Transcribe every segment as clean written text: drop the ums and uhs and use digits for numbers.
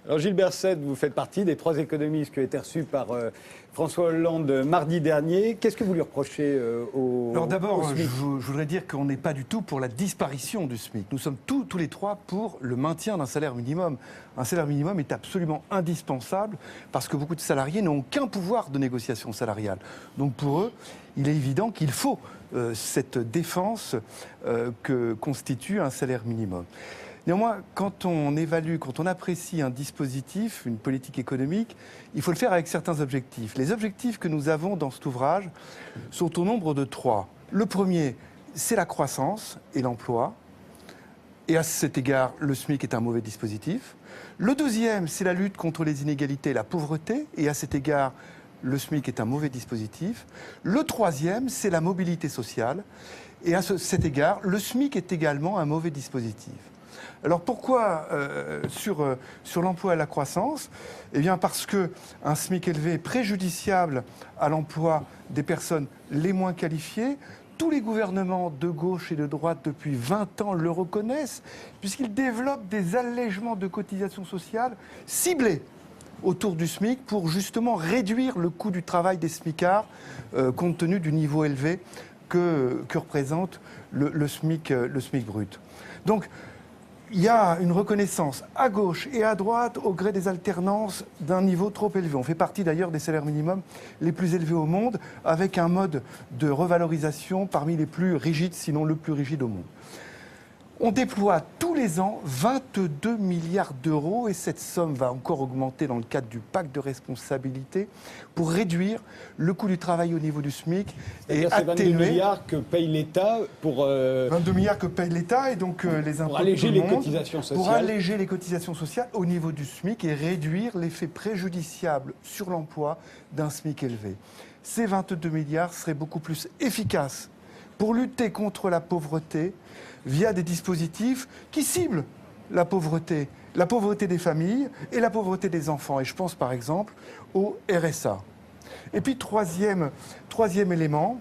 Alors Gilles Berset, vous faites partie des 3 économistes qui ont été reçus par François Hollande mardi dernier. Qu'est-ce que vous lui reprochez Alors d'abord, au SMIC? je voudrais dire qu'on n'est pas du tout pour la disparition du SMIC. Nous sommes tous les 3 pour le maintien d'un salaire minimum. Un salaire minimum est absolument indispensable parce que beaucoup de salariés n'ont aucun pouvoir de négociation salariale. Donc pour eux, il est évident qu'il faut cette défense que constitue un salaire minimum. Néanmoins, quand on évalue, quand on apprécie un dispositif, une politique économique, il faut le faire avec certains objectifs. Les objectifs que nous avons dans cet ouvrage sont au nombre de 3. Le premier, c'est la croissance et l'emploi. Et à cet égard, le SMIC est un mauvais dispositif. Le deuxième, c'est la lutte contre les inégalités et la pauvreté. Et à cet égard, le SMIC est un mauvais dispositif. Le troisième, c'est la mobilité sociale. Et à cet égard, le SMIC est également un mauvais dispositif. Alors pourquoi sur l'emploi et la croissance ? Eh bien parce qu'un SMIC élevé est préjudiciable à l'emploi des personnes les moins qualifiées. Tous les gouvernements de gauche et de droite depuis 20 ans le reconnaissent, puisqu'ils développent des allègements de cotisations sociales ciblés autour du SMIC pour justement réduire le coût du travail des SMICards compte tenu du niveau élevé que représente le SMIC brut. Donc, il y a une reconnaissance à gauche et à droite au gré des alternances d'un niveau trop élevé. On fait partie d'ailleurs des salaires minimums les plus élevés au monde, avec un mode de revalorisation parmi les plus rigides, sinon le plus rigide au monde. On déploie tous les ans 22 milliards d'euros et cette somme va encore augmenter dans le cadre du pacte de responsabilité pour réduire le coût du travail au niveau du SMIC et atténuer... 22 milliards que paye l'État pour... 22 milliards que paye l'État et donc les impôts pour alléger de tout le les monde, cotisations sociales. pour alléger les cotisations sociales au niveau du SMIC et réduire l'effet préjudiciable sur l'emploi d'un SMIC élevé. Ces 22 milliards seraient beaucoup plus efficaces pour lutter contre la pauvreté via des dispositifs qui ciblent la pauvreté des familles et la pauvreté des enfants. Et je pense par exemple au RSA. Et puis troisième élément,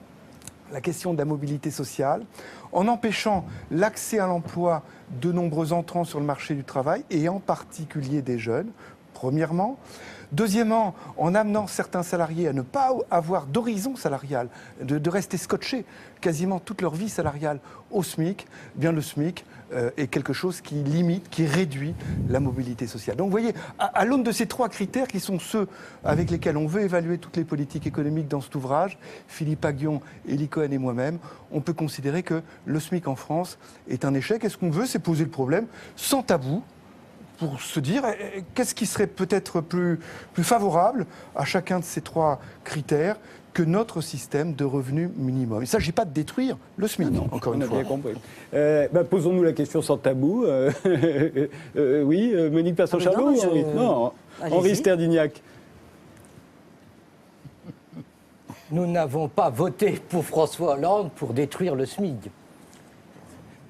la question de la mobilité sociale, en empêchant l'accès à l'emploi de nombreux entrants sur le marché du travail, et en particulier des jeunes, premièrement. Deuxièmement, en amenant certains salariés à ne pas avoir d'horizon salarial, de rester scotchés quasiment toute leur vie salariale au SMIC, eh bien le SMIC est quelque chose qui limite, qui réduit la mobilité sociale. Donc vous voyez, à l'aune de ces 3 critères qui sont ceux avec lesquels on veut évaluer toutes les politiques économiques dans cet ouvrage, Philippe Aghion, Élie Cohen et moi-même, on peut considérer que le SMIC en France est un échec. Et ce qu'on veut, c'est poser le problème sans tabou, pour se dire qu'est-ce qui serait peut-être plus favorable à chacun de ces 3 critères que notre système de revenu minimum. Il ne s'agit pas de détruire le SMIC, encore une fois. On a bien compris. Posons-nous la question sans tabou. Oui, Monique Passon-Charlot ou Henri ? Non, Henri Sterdignac. Nous n'avons pas voté pour François Hollande pour détruire le SMIC.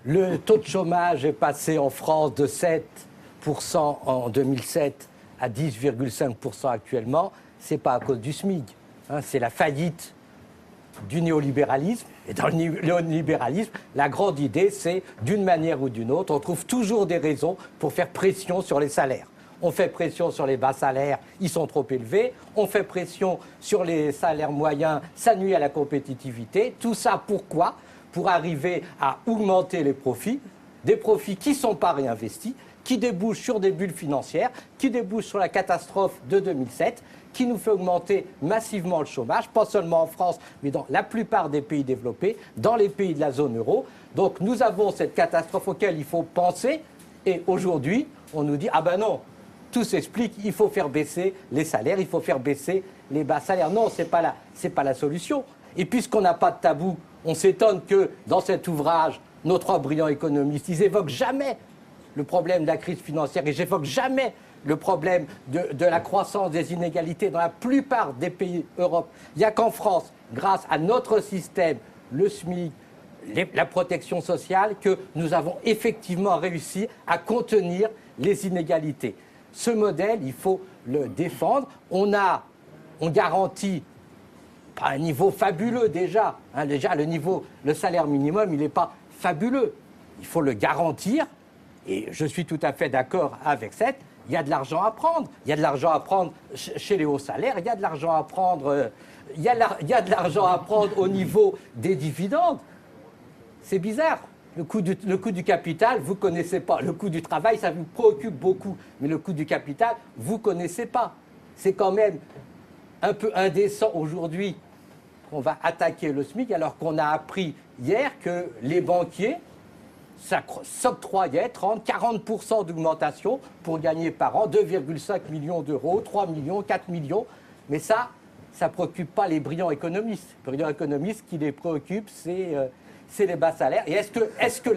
Le taux de chômage est passé en France de 7% en 2007 à 10,5% actuellement. Ce n'est pas à cause du SMIC. C'est la faillite du néolibéralisme. Et dans le néolibéralisme, la grande idée, c'est d'une manière ou d'une autre, on trouve toujours des raisons pour faire pression sur les salaires. On fait pression sur les bas salaires, ils sont trop élevés. On fait pression sur les salaires moyens, ça nuit à la compétitivité. Tout ça, pourquoi ? Pour arriver à augmenter les profits, des profits qui ne sont pas réinvestis, qui débouchent sur des bulles financières, qui débouchent sur la catastrophe de 2007, qui nous fait augmenter massivement le chômage, pas seulement en France, mais dans la plupart des pays développés, dans les pays de la zone euro. Donc nous avons cette catastrophe auquel il faut penser, et aujourd'hui, on nous dit « Ah ben non, tout s'explique, il faut faire baisser les salaires, il faut faire baisser les bas salaires. » Non, c'est pas la solution. Et puisqu'on n'a pas de tabou, on s'étonne que dans cet ouvrage, nos 3 brillants économistes, ils évoquent jamais le problème de la crise financière, et j'évoque jamais le problème de la croissance des inégalités dans la plupart des pays Europe. Il n'y a qu'en France, grâce à notre système, le SMIC, la protection sociale, que nous avons effectivement réussi à contenir les inégalités. Ce modèle, il faut le défendre. On garantit pas un niveau fabuleux déjà. Déjà, le salaire minimum, il n'est pas fabuleux. Il faut le garantir. Et je suis tout à fait d'accord avec cette. il y a de l'argent à prendre. Il y a de l'argent à prendre chez les hauts salaires, il y a de l'argent à prendre, il y a de l'argent à prendre au niveau des dividendes. C'est bizarre. Le coût du capital, vous ne connaissez pas. Le coût du travail, ça vous préoccupe beaucoup. Mais le coût du capital, vous ne connaissez pas. C'est quand même un peu indécent aujourd'hui qu'on va attaquer le SMIC alors qu'on a appris hier que les banquiers s'octroyaient 30-40% d'augmentation pour gagner par an 2,5 millions d'euros, 3 millions, 4 millions. Mais ça ne préoccupe pas les brillants économistes. Les brillants économistes, qui les préoccupent, c'est les bas salaires. Et est-ce que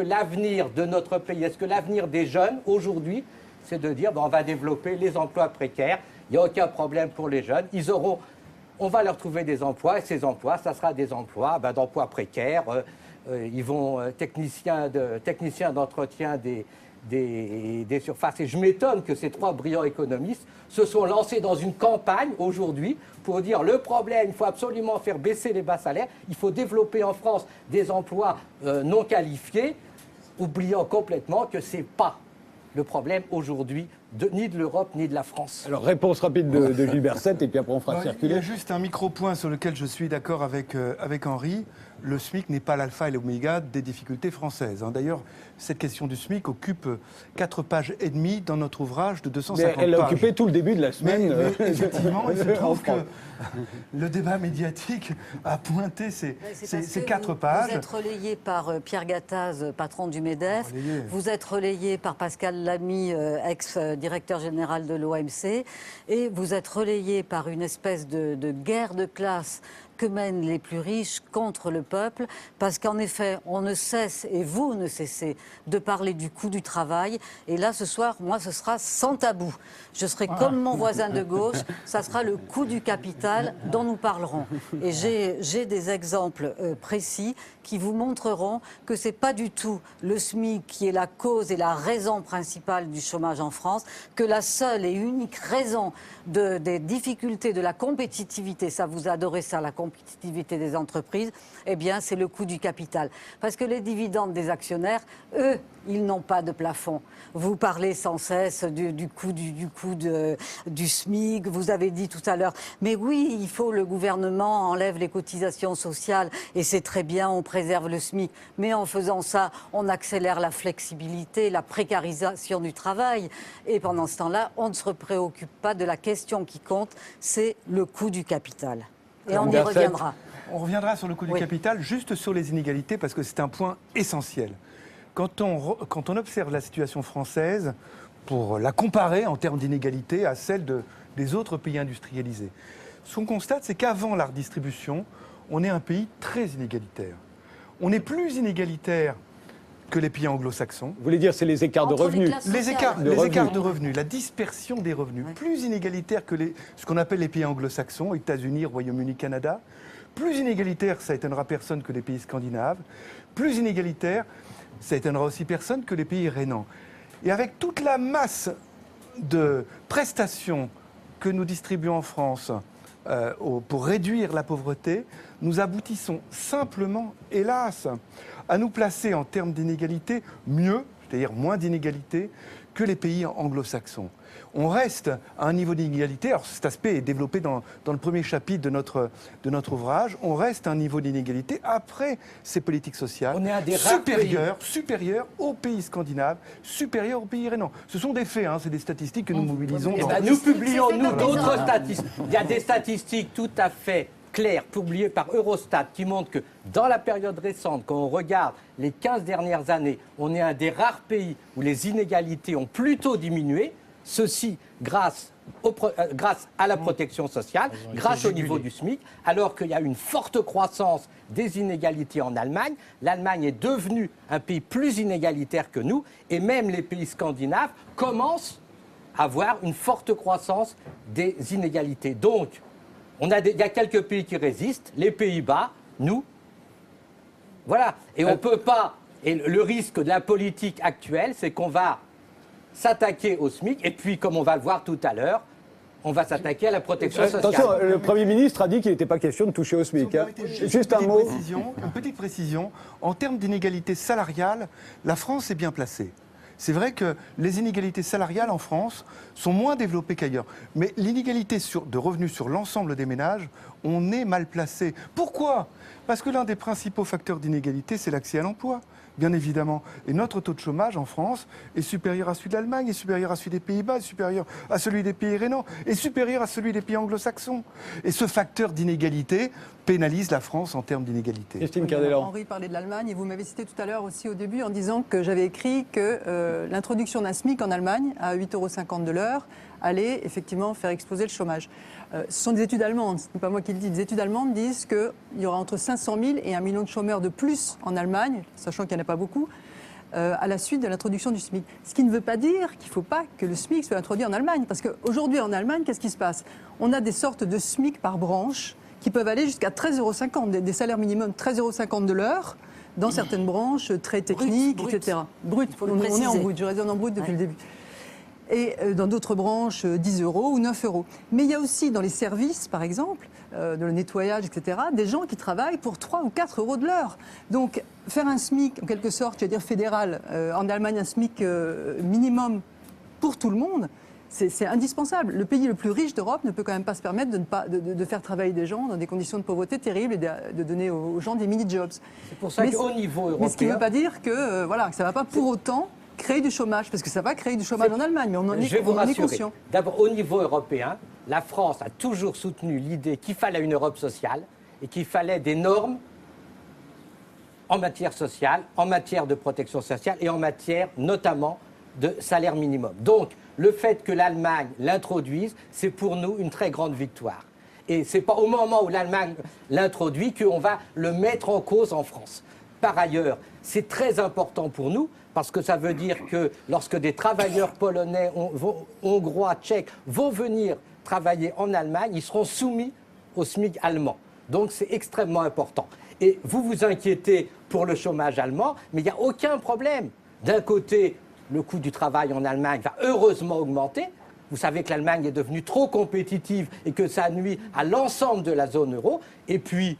l'avenir de notre pays, est-ce que l'avenir des jeunes aujourd'hui, c'est de dire on va développer les emplois précaires, il n'y a aucun problème pour les jeunes, on va leur trouver des emplois, et ces emplois, ça sera des emplois d'emplois précaires, ils vont techniciens d'entretien des surfaces. Et je m'étonne que ces 3 brillants économistes se sont lancés dans une campagne aujourd'hui pour dire le problème, il faut absolument faire baisser les bas salaires, il faut développer en France des emplois non qualifiés, oubliant complètement que ce n'est pas le problème aujourd'hui ni de l'Europe ni de la France. Alors, réponse rapide de Gilbert Sette, et puis après on fera circuler. Il y a juste un micro-point sur lequel je suis d'accord avec Henri. Le SMIC n'est pas l'alpha et l'oméga des difficultés françaises. D'ailleurs, cette question du SMIC occupe 4 pages et demie dans notre ouvrage de 250 pages. Elle a occupé tout le début de la semaine. Mais effectivement, il se trouve que le débat médiatique a pointé ces 4 pages. Vous êtes relayé par Pierre Gattaz, patron du MEDEF. Vous êtes relayé par Pascal Lamy, ex-directeur général de l'OMC. Et vous êtes relayé par une espèce de guerre de classe que mènent les plus riches contre le peuple, parce qu'en effet, on ne cesse, et vous ne cessez, de parler du coût du travail. Et là, ce soir, moi, ce sera sans tabou. Je serai comme mon voisin de gauche, ça sera le coût du capital dont nous parlerons. Et j'ai des exemples précis qui vous montreront que ce n'est pas du tout le SMIC qui est la cause et la raison principale du chômage en France, que la seule et unique raison des difficultés de la compétitivité, ça vous adorez ça, la compétitivité des entreprises, eh bien c'est le coût du capital. Parce que les dividendes des actionnaires, eux, ils n'ont pas de plafond. Vous parlez sans cesse du coût du SMIC, vous avez dit tout à l'heure, mais oui, il faut le gouvernement enlève les cotisations sociales et c'est très bien, on préserve le SMIC. Mais en faisant ça, on accélère la flexibilité, la précarisation du travail. Et pendant ce temps-là, on ne se préoccupe pas de la question qui compte, c'est le coût du capital. Et on y reviendra. On reviendra sur le coût du capital, juste sur les inégalités, parce que c'est un point essentiel. Quand on observe la situation française, pour la comparer en termes d'inégalité à celle des autres pays industrialisés, ce qu'on constate, c'est qu'avant la redistribution, on est un pays très inégalitaire. On est plus inégalitaire que les pays anglo-saxons. Vous voulez dire c'est les écarts de revenus? Les écarts de revenus, la dispersion des revenus, plus inégalitaire que ce qu'on appelle les pays anglo-saxons, États-Unis, Royaume-Uni, Canada. Plus inégalitaire, ça étonnera personne, que les pays scandinaves. Plus inégalitaire, ça étonnera aussi personne que les pays rhénans. Et avec toute la masse de prestations que nous distribuons en France pour réduire la pauvreté, nous aboutissons simplement, hélas, à nous placer en termes d'inégalité mieux, c'est-à-dire moins d'inégalité, que les pays anglo-saxons. On reste à un niveau d'inégalité, alors cet aspect est développé dans le premier chapitre de notre ouvrage, on reste à un niveau d'inégalité après ces politiques sociales supérieur aux pays scandinaves, supérieur aux pays rhénans. Ce sont des faits, c'est des statistiques que nous mobilisons. Nous publions, d'autres statistiques. Il y a des statistiques tout à fait claires, publiées par Eurostat, qui montrent que dans la période récente, quand on regarde les 15 dernières années, on est un des rares pays où les inégalités ont plutôt diminué. Ceci grâce à la protection sociale, grâce au niveau du SMIC, alors qu'il y a une forte croissance des inégalités en Allemagne. L'Allemagne est devenue un pays plus inégalitaire que nous, et même les pays scandinaves commencent à avoir une forte croissance des inégalités. Donc, il y a quelques pays qui résistent, les Pays-Bas, nous. Voilà. Et on ne peut pas. Et le risque de la politique actuelle, c'est qu'on va s'attaquer au SMIC, et puis, comme on va le voir tout à l'heure, on va s'attaquer à la protection sociale. Attention, le Premier ministre a dit qu'il n'était pas question de toucher au SMIC. Juste un mot. Une petite précision. En termes d'inégalité salariale, la France est bien placée. C'est vrai que les inégalités salariales en France sont moins développées qu'ailleurs. Mais l'inégalité de revenus sur l'ensemble des ménages, on est mal placé. Pourquoi ? Parce que l'un des principaux facteurs d'inégalité, c'est l'accès à l'emploi, bien évidemment. Et notre taux de chômage en France est supérieur à celui de l'Allemagne, est supérieur à celui des Pays-Bas, est supérieur à celui des pays rhénans, est supérieur à celui des pays anglo-saxons. Et ce facteur d'inégalité pénalise la France en termes d'inégalité. Christine Cardellan. Henri parlait de l'Allemagne et vous m'avez cité tout à l'heure aussi au début en disant que j'avais écrit que l'introduction d'un SMIC en Allemagne à 8,50 € de l'heure allait effectivement faire exploser le chômage. Ce sont des études allemandes, ce n'est pas moi qui le dis. Les études allemandes disent qu'il y aura entre 500 000 et 1 million de chômeurs de plus en Allemagne, sachant qu'il n'y en a pas beaucoup, à la suite de l'introduction du SMIC. Ce qui ne veut pas dire qu'il ne faut pas que le SMIC soit introduit en Allemagne. Parce qu'aujourd'hui en Allemagne, qu'est-ce qui se passe ? On a des sortes de SMIC par branche qui peuvent aller jusqu'à 13,50 €, des salaires minimums 13,50 € de l'heure, dans certaines branches très techniques, etc. Brut, on est en brut, je raisonne en brut depuis le début. Et dans d'autres branches, 10 € ou 9 €. Mais il y a aussi dans les services, par exemple, de le nettoyage, etc., des gens qui travaillent pour 3 ou 4 € de l'heure. Donc, faire un SMIC, en quelque sorte, je veux dire fédéral, en Allemagne, un SMIC minimum pour tout le monde, c'est indispensable. Le pays le plus riche d'Europe ne peut quand même pas se permettre de faire travailler des gens dans des conditions de pauvreté terribles et de donner aux gens des mini-jobs. C'est pour ça qu'au niveau européen... Mais ce qui ne veut pas dire que, voilà, que ça ne va pas pour autant créer du chômage, parce que ça va créer du chômage en Allemagne, mais on en est conscient. D'abord, au niveau européen, la France a toujours soutenu l'idée qu'il fallait une Europe sociale et qu'il fallait des normes en matière sociale, en matière de protection sociale et en matière notamment de salaire minimum. Donc, le fait que l'Allemagne l'introduise, c'est pour nous une très grande victoire. Et ce n'est pas au moment où l'Allemagne l'introduit qu'on va le mettre en cause en France. Par ailleurs, c'est très important pour nous parce que ça veut dire que lorsque des travailleurs polonais, hongrois, tchèques vont venir travailler en Allemagne, ils seront soumis au SMIC allemand. Donc c'est extrêmement important. Et vous vous inquiétez pour le chômage allemand, mais il n'y a aucun problème. D'un côté, le coût du travail en Allemagne va heureusement augmenter. Vous savez que l'Allemagne est devenue trop compétitive et que ça nuit à l'ensemble de la zone euro. Et puis,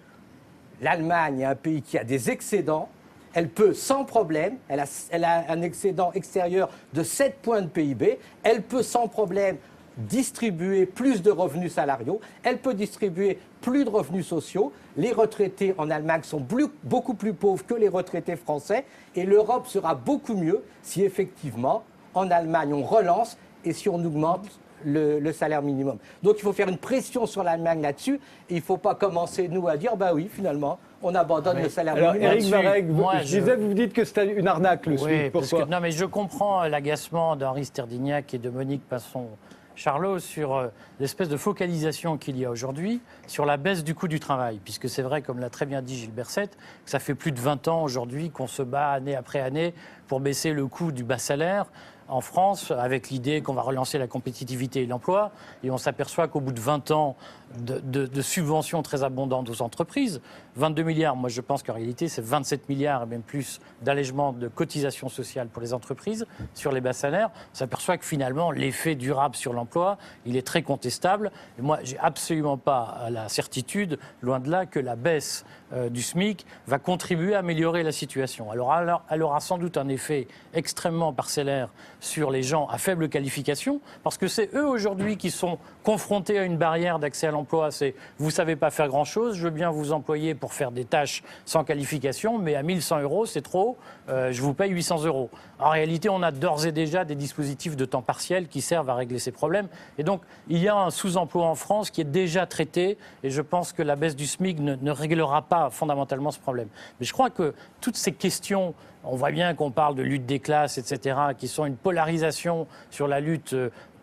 l'Allemagne est un pays qui a des excédents. Elle peut sans problème, elle a un excédent extérieur de 7 points de PIB, elle peut sans problème distribuer plus de revenus salariaux, elle peut distribuer plus de revenus sociaux. Les retraités en Allemagne sont beaucoup plus pauvres que les retraités français et l'Europe sera beaucoup mieux si effectivement en Allemagne on relance et si on augmente le salaire minimum. Donc il faut faire une pression sur l'Allemagne là-dessus et il ne faut pas commencer nous à dire bah oui finalement on abandonne le salaire minimum. Alors Éric Vareg, vous dites que c'était une arnaque le SMIC. Pourquoi ? Non mais je comprends l'agacement d'Henri Sterdignac et de Monique Passon-Charlot sur l'espèce de focalisation qu'il y a aujourd'hui sur la baisse du coût du travail. Puisque c'est vrai, comme l'a très bien dit Gilles Berset, que ça fait plus de 20 ans aujourd'hui qu'on se bat année après année pour baisser le coût du bas salaire en France, avec l'idée qu'on va relancer la compétitivité et l'emploi. Et on s'aperçoit qu'au bout de 20 ans de subventions très abondantes aux entreprises, 22 milliards, moi je pense qu'en réalité c'est 27 milliards et même plus d'allègement de cotisations sociales pour les entreprises sur les bas salaires, on s'aperçoit que finalement l'effet durable sur l'emploi, il est très contestable. Et moi j'ai absolument pas la certitude, loin de là, que la baisse du SMIC va contribuer à améliorer la situation. Alors elle aura sans doute un effet extrêmement parcellaire sur les gens à faible qualification, parce que c'est eux aujourd'hui qui sont confrontés à une barrière d'accès à l'emploi. C'est vous ne savez pas faire grand-chose, je veux bien vous employer pour faire des tâches sans qualification, mais à 1 100 € c'est trop, je vous paye 800 €. En réalité, on a d'ores et déjà des dispositifs de temps partiel qui servent à régler ces problèmes. Et donc, il y a un sous-emploi en France qui est déjà traité, et je pense que la baisse du SMIC ne réglera pas fondamentalement ce problème. Mais je crois que toutes ces questions, on voit bien qu'on parle de lutte des classes, etc., qui sont une polarisation sur la lutte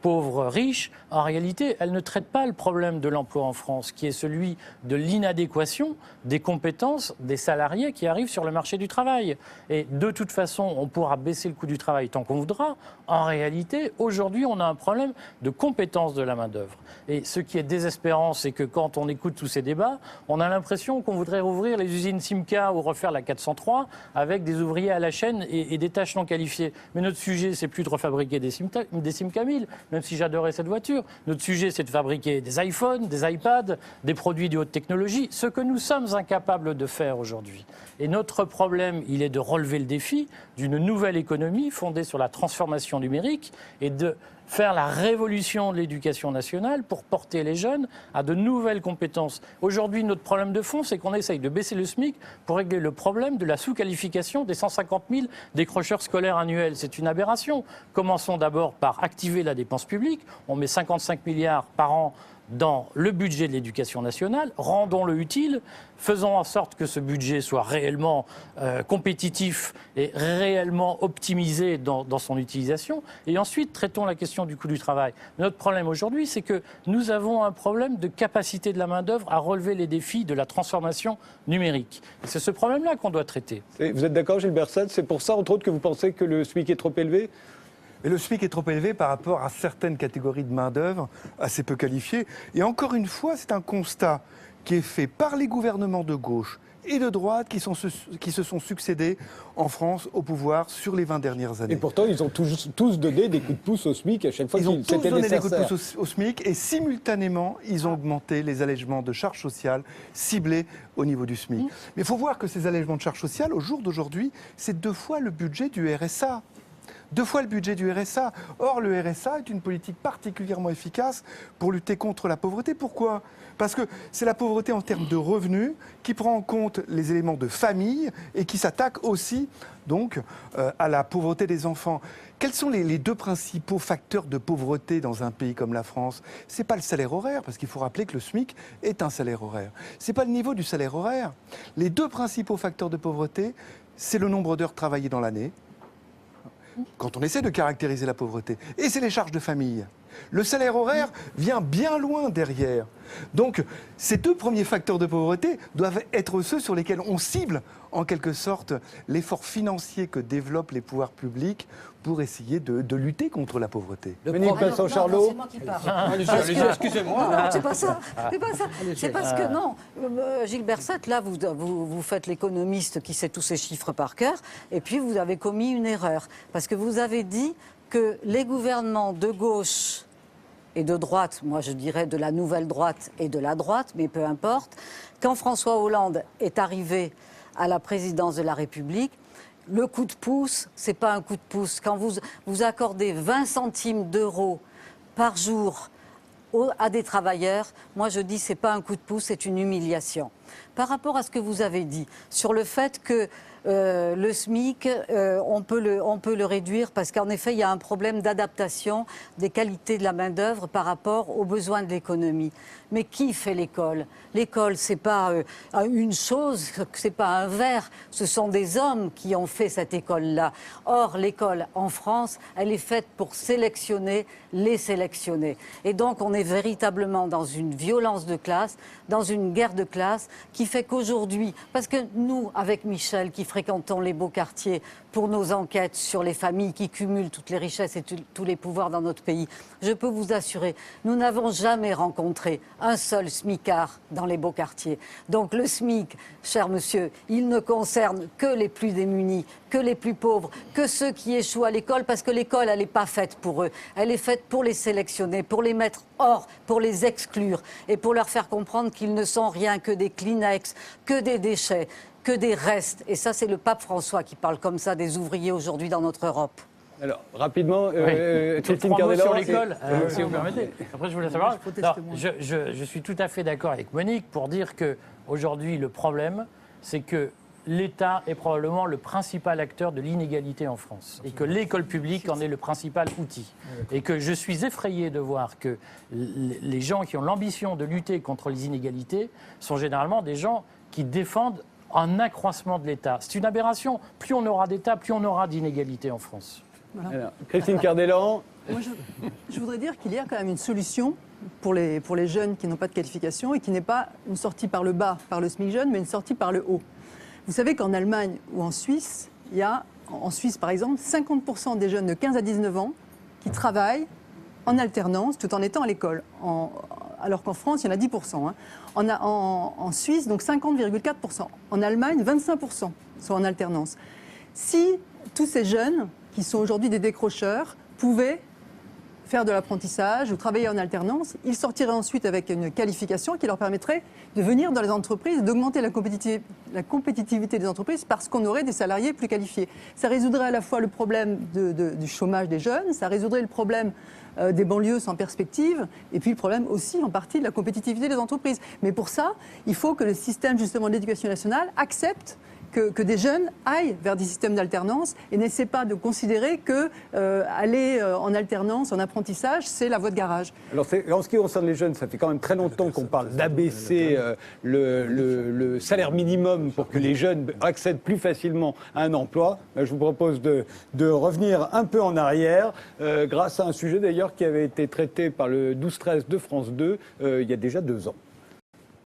pauvres-riches, en réalité, elles ne traitent pas le problème de l'emploi en France, qui est celui de l'inadéquation des compétences des salariés qui arrivent sur le marché du travail. Et de toute façon, on pourra baisser le coût du travail tant qu'on voudra. En réalité, aujourd'hui, on a un problème de compétence de la main-d'œuvre. Et ce qui est désespérant, c'est que quand on écoute tous ces débats, on a l'impression qu'on voudrait rouvrir les usines Simca ou refaire la 403 avec des ouvriers à la chaîne et des tâches non qualifiées. Mais notre sujet, c'est plus de refabriquer des Simca 1000. même si j'adorais cette voiture. Notre sujet, c'est de fabriquer des iPhones, des iPads, des produits de haute technologie, ce que nous sommes incapables de faire aujourd'hui. Et notre problème, il est de relever le défi d'une nouvelle économie fondée sur la transformation numérique et de faire la révolution de l'éducation nationale pour porter les jeunes à de nouvelles compétences. Aujourd'hui, notre problème de fond, c'est qu'on essaye de baisser le SMIC pour régler le problème de la sous-qualification des 150 000 décrocheurs scolaires annuels. C'est une aberration. Commençons d'abord par activer la dépense publique. On met 55 milliards par an dans le budget de l'éducation nationale, rendons-le utile, faisons en sorte que ce budget soit réellement compétitif et réellement optimisé dans son utilisation, et ensuite traitons la question du coût du travail. Notre problème aujourd'hui, c'est que nous avons un problème de capacité de la main-d'œuvre à relever les défis de la transformation numérique. Et c'est ce problème-là qu'on doit traiter. Et vous êtes d'accord, Gilles Berset? C'est pour ça, entre autres, que vous pensez que le SMIC est trop élevé? Et le SMIC est trop élevé par rapport à certaines catégories de main-d'œuvre assez peu qualifiées. Et encore une fois, c'est un constat qui est fait par les gouvernements de gauche et de droite qui se sont succédés en France au pouvoir sur les 20 dernières années. Et pourtant, ils ont tous donné des coups de pouce au SMIC à chaque fois qu'ils ont tous c'était donné nécessaire. des coups de pouce au SMIC et simultanément, ils ont augmenté les allègements de charges sociales ciblés au niveau du SMIC. Mais il faut voir que ces allègements de charges sociales, au jour d'aujourd'hui, c'est 2 fois le budget du RSA. 2 fois le budget du RSA. Or, le RSA est une politique particulièrement efficace pour lutter contre la pauvreté. Pourquoi ? Parce que c'est la pauvreté en termes de revenus qui prend en compte les éléments de famille et qui s'attaque aussi donc, à la pauvreté des enfants. Quels sont les 2 principaux facteurs de pauvreté dans un pays comme la France ? Ce n'est pas le salaire horaire, parce qu'il faut rappeler que le SMIC est un salaire horaire. Ce n'est pas le niveau du salaire horaire. Les 2 principaux facteurs de pauvreté, c'est le nombre d'heures travaillées dans l'année, quand on essaie de caractériser la pauvreté. Et c'est les charges de famille. Le salaire horaire vient bien loin derrière. Donc, ces 2 premiers facteurs de pauvreté doivent être ceux sur lesquels on cible, en quelque sorte, l'effort financier que développent les pouvoirs publics pour essayer de lutter contre la pauvreté. Monique Passon-Charlot. C'est moi qui parle. Excusez-moi. Non, c'est pas ça. C'est pas ça. C'est parce que, non, Gilles Berset, là, vous faites l'économiste qui sait tous ces chiffres par cœur, et puis vous avez commis une erreur. Parce que vous avez dit que les gouvernements de gauche et de droite, moi je dirais de la nouvelle droite et de la droite, mais peu importe, quand François Hollande est arrivé à la présidence de la République, le coup de pouce, c'est pas un coup de pouce. Quand vous accordez 20 centimes d'euros par jour à des travailleurs, moi je dis c'est pas un coup de pouce, c'est une humiliation. Par rapport à ce que vous avez dit sur le fait que le SMIC, on peut le réduire parce qu'en effet, il y a un problème d'adaptation des qualités de la main-d'œuvre par rapport aux besoins de l'économie. Mais qui fait l'école ? L'école, c'est pas une chose, c'est pas un verre. Ce sont des hommes qui ont fait cette école-là. Or, l'école en France, elle est faite pour sélectionner les sélectionnés. Et donc, on est véritablement dans une violence de classe, dans une guerre de classe qui fait qu'aujourd'hui, parce que nous, avec Michel, qui fréquentons les beaux quartiers pour nos enquêtes sur les familles qui cumulent toutes les richesses et tous les pouvoirs dans notre pays, je peux vous assurer, nous n'avons jamais rencontré un seul smicard dans les beaux quartiers. Donc le SMIC, cher monsieur, il ne concerne que les plus démunis, que les plus pauvres, que ceux qui échouent à l'école, parce que l'école, elle n'est pas faite pour eux. Elle est faite pour les sélectionner, pour les mettre hors, pour les exclure et pour leur faire comprendre qu'ils ne sont rien que des Kleenex, que des déchets, que des restes. Et ça, c'est le pape François qui parle comme ça des ouvriers aujourd'hui dans notre Europe. Alors, rapidement, Christine Cardellan, sur l'école, si vous permettez. Après, je voulais savoir. Non, je suis tout à fait d'accord avec Monique pour dire qu'aujourd'hui, le problème, c'est que l'État est probablement le principal acteur de l'inégalité en France et que l'école publique en est le principal outil. Et que je suis effrayé de voir que les gens qui ont l'ambition de lutter contre les inégalités sont généralement des gens qui défendent un accroissement de l'État. C'est une aberration. Plus on aura d'État, plus on aura d'inégalités en France. Voilà. Alors, Christine Cardellan. Moi, je voudrais dire qu'il y a quand même une solution pour les jeunes qui n'ont pas de qualification et qui n'est pas une sortie par le bas, par le SMIC jeune, mais une sortie par le haut. Vous savez qu'en Allemagne ou en Suisse, il y a, en Suisse par exemple, 50% des jeunes de 15 à 19 ans qui travaillent en alternance tout en étant à l'école. Alors qu'en France, il y en a 10%. Hein. En Suisse, donc 50,4%. En Allemagne, 25% sont en alternance. Si tous ces jeunes, qui sont aujourd'hui des décrocheurs, pouvaient faire de l'apprentissage ou travailler en alternance. Ils sortiraient ensuite avec une qualification qui leur permettrait de venir dans les entreprises, d'augmenter la compétitivité des entreprises parce qu'on aurait des salariés plus qualifiés. Ça résoudrait à la fois le problème du chômage des jeunes, ça résoudrait le problème des banlieues sans perspective, et puis le problème aussi en partie de la compétitivité des entreprises. Mais pour ça, il faut que le système justement de l'éducation nationale accepte que des jeunes aillent vers des systèmes d'alternance et n'essaient pas de considérer que aller en alternance, en apprentissage, c'est la voie de garage. Alors en ce qui concerne les jeunes, ça fait quand même très longtemps qu'on parle d'abaisser le salaire minimum pour que les jeunes accèdent plus facilement à un emploi. Je vous propose de revenir un peu en arrière, grâce à un sujet d'ailleurs qui avait été traité par le 12-13 de France 2 il y a déjà 2 ans.